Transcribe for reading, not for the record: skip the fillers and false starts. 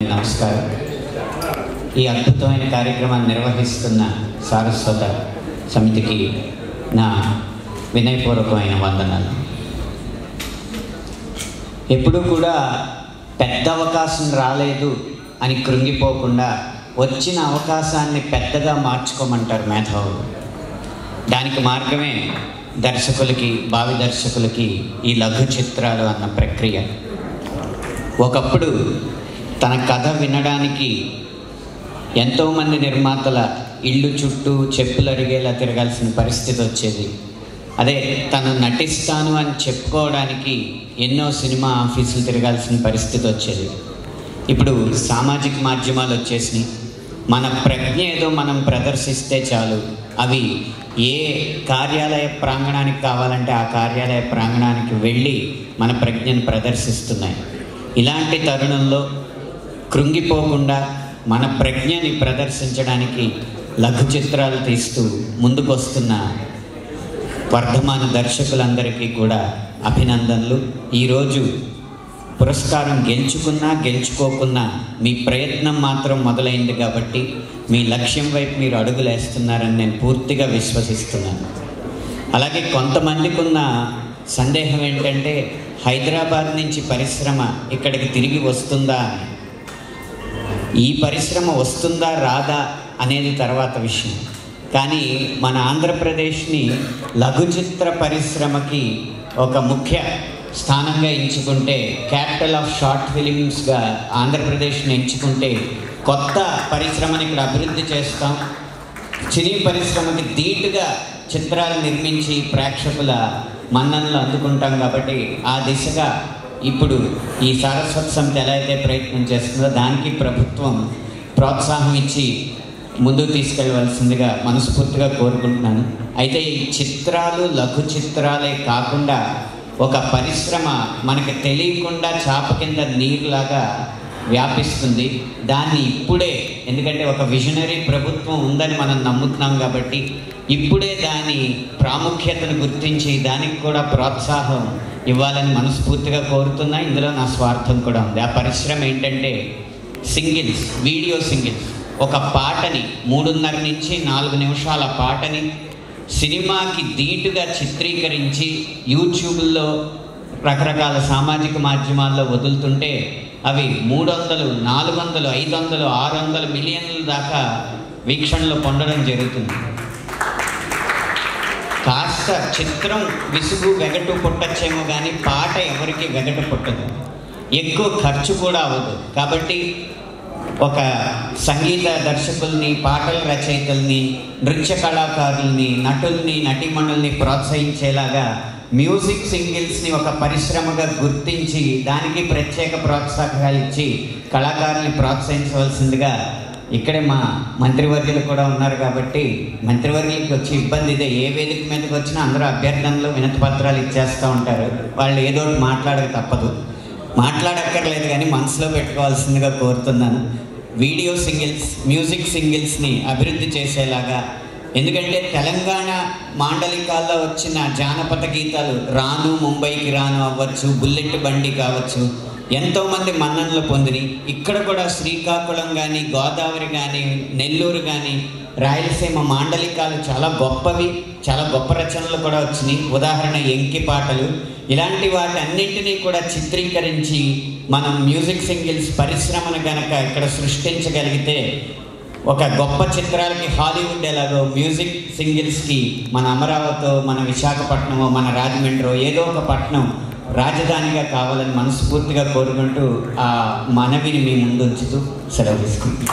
నమస్కారం. ఈ అద్భుతమైన కార్యక్రమాన్ని నిర్వహిస్తున్న సారస్వత సమితికి నా వినయపూర్వకమైన వందనాలు. ఎప్పుడూ కూడా పెద్ద అవకాశం రాలేదు అని కృంగిపోకుండా వచ్చిన అవకాశాన్ని పెద్దగా మార్చుకోమంటారు మేధావులు. దానికి మార్గమే దర్శకులకి, భావి దర్శకులకి ఈ లఘు చిత్రాలు అన్న ప్రక్రియ. ఒకప్పుడు తన కథ వినడానికి ఎంతోమంది నిర్మాతల ఇళ్ళు చుట్టూ చెప్పులు అడిగేలా తిరగాల్సిన పరిస్థితి వచ్చేది. అదే తను నటిస్తాను అని చెప్పుకోవడానికి ఎన్నో సినిమా ఆఫీసులు తిరగాల్సిన పరిస్థితి వచ్చేది. ఇప్పుడు సామాజిక మాధ్యమాలు వచ్చేసినాయి. మన ప్రజ్ఞ ఏదో మనం ప్రదర్శిస్తే చాలు, అవి ఏ కార్యాలయ ప్రాంగణానికి కావాలంటే ఆ కార్యాలయ ప్రాంగణానికి వెళ్ళి మన ప్రజ్ఞను ప్రదర్శిస్తున్నాయి. ఇలాంటి తరుణంలో కృంగిపోకుండా మన ప్రజ్ఞని ప్రదర్శించడానికి లఘు చిత్రాలు తీస్తూ ముందుకొస్తున్న వర్ధమాన దర్శకులందరికీ కూడా అభినందనలు. ఈరోజు పురస్కారం గెలుచుకున్నా గెలుచుకోకున్నా మీ ప్రయత్నం మాత్రం మొదలైంది కాబట్టి మీ లక్ష్యం వైపు మీరు అడుగులేస్తున్నారని నేను పూర్తిగా విశ్వసిస్తున్నాను. అలాగే కొంతమందికి ఉన్న సందేహం ఏంటంటే హైదరాబాద్ నుంచి పరిశ్రమ ఇక్కడికి తిరిగి వస్తుందా అని. ఈ పరిశ్రమ వస్తుందా రాదా అనేది తర్వాత విషయం. కానీ మన ఆంధ్రప్రదేశ్ని లఘు చిత్ర పరిశ్రమకి ఒక ముఖ్య స్థానంగా ఎంచుకుంటే, క్యాపిటల్ ఆఫ్ షార్ట్ ఫిలిమ్స్గా ఆంధ్రప్రదేశ్ని ఎంచుకుంటే కొత్త పరిశ్రమని ఇక్కడ అభివృద్ధి చేస్తాం. సినీ పరిశ్రమకి ధీటుగా చిత్రాలు నిర్మించి ప్రేక్షకుల మన్ననలు అందుకుంటాం. కాబట్టి ఆ దిశగా ఇప్పుడు ఈ సారస్వత సమితి ఎలా అయితే ప్రయత్నం చేస్తుందో దానికి ప్రభుత్వం ప్రోత్సాహం ఇచ్చి ముందుకు తీసుకెళ్ళవలసిందిగా మనస్ఫూర్తిగా కోరుకుంటున్నాను. అయితే ఈ చిత్రాలు లఘు చిత్రాలే కాకుండా ఒక పరిశ్రమ మనకి తెలియకుండా చాప కింద నీరులాగా వ్యాపిస్తుంది. దాన్ని ఇప్పుడే, ఎందుకంటే ఒక విజనరీ ప్రభుత్వం ఉందని మనం నమ్ముతున్నాం కాబట్టి ఇప్పుడే దాని ప్రాముఖ్యతను గుర్తించి దానికి కూడా ప్రోత్సాహం ఇవ్వాలని మనస్ఫూర్తిగా కోరుతున్నా. ఇందులో నా స్వార్థం కూడా ఉంది. ఆ పరిశ్రమ ఏంటంటే సింగిల్స్, వీడియో సింగిల్స్. ఒక పాటని 3:30 నుంచి 4 నిమిషాల పాటని సినిమాకి ధీటుగా చిత్రీకరించి యూట్యూబ్లో రకరకాల సామాజిక మాధ్యమాల్లో వదులుతుంటే అవి 300, 400, 500, 600 మిలియన్ల దాకా వీక్షణలు పొందడం జరుగుతుంది. కాస్త చిత్రం విసుగు వెగటు పుట్టచ్చేమో కానీ పాట ఎవరికి వెగటు పుట్టదు, ఎక్కువ ఖర్చు కూడా అవ్వదు. కాబట్టి ఒక సంగీత దర్శకుల్ని, పాటల రచయితల్ని, నృత్య కళాకారుల్ని, నటుల్ని, నటీమణుల్ని ప్రోత్సహించేలాగా మ్యూజిక్ సింగిల్స్ని ఒక పరిశ్రమగా గుర్తించి దానికి ప్రత్యేక ప్రోత్సాహాలు ఇచ్చి కళాకారుల్ని ప్రోత్సహించవలసిందిగా ఇక్కడే మా మంత్రివర్యులు కూడా ఉన్నారు. కాబట్టి మంత్రివర్యులకి వచ్చి ఇబ్బంది ఇదే, ఏ వేదిక మీదకి వచ్చినా అందరూ అభ్యర్థనలు, వినతి పత్రాలు ఇచ్చేస్తూ ఉంటారు. వాళ్ళు ఏదో ఒకటి మాట్లాడక తప్పదు, మాట్లాడక్కర్లేదు కానీ మనసులో పెట్టుకోవాల్సిందిగా కోరుతున్నాను. వీడియో సింగిల్స్, మ్యూజిక్ సింగిల్స్ని అభివృద్ధి చేసేలాగా. ఎందుకంటే తెలంగాణ మాండలికాల్లో వచ్చిన జానపద గీతాలు రాను ముంబైకి రాను అవ్వచ్చు, బుల్లెట్ బండి కావచ్చు, ఎంతోమంది మన్ననలు పొందిని. ఇక్కడ కూడా శ్రీకాకుళం కానీ, గోదావరి కానీ, నెల్లూరు కానీ, రాయలసీమ మాండలికాలు చాలా గొప్పవి, చాలా గొప్ప రచనలు కూడా వచ్చినాయి. ఉదాహరణ ఎంకి పాటలు. ఇలాంటి వాటి అన్నింటినీ కూడా చిత్రీకరించి మనం మ్యూజిక్ సింగిల్స్ పరిశ్రమను కనుక ఇక్కడ సృష్టించగలిగితే ఒక గొప్ప చిత్రాలకి హాలీవుడ్ ఎలాగో మ్యూజిక్ సింగిల్స్కి మన అమరావతి, మన విశాఖపట్నమో, మన రాజమండ్రి, ఏదో ఒక పట్టణం రాజధానిగా కావాలని మనస్ఫూర్తిగా కోరుకుంటూ ఆ మనవిని మీ ముందు ఉంచుతూ సెలవు తీసుకుంటాం.